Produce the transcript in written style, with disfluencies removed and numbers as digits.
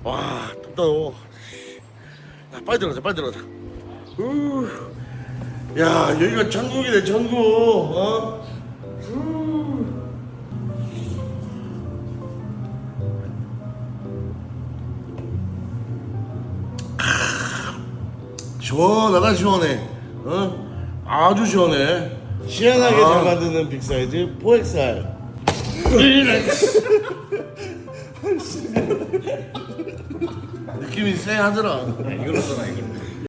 와, 덥다. 야, 빨리 들어가자, 빨리 들어가자. 야, 여기가 천국이네, 천국. 어? 시원하다, 시원해. 어? 아주 시원해. 시원하게 잘 만드는 빅사이즈 4XR. 느낌이 쎄하더라. 이걸로 써라 이걸로.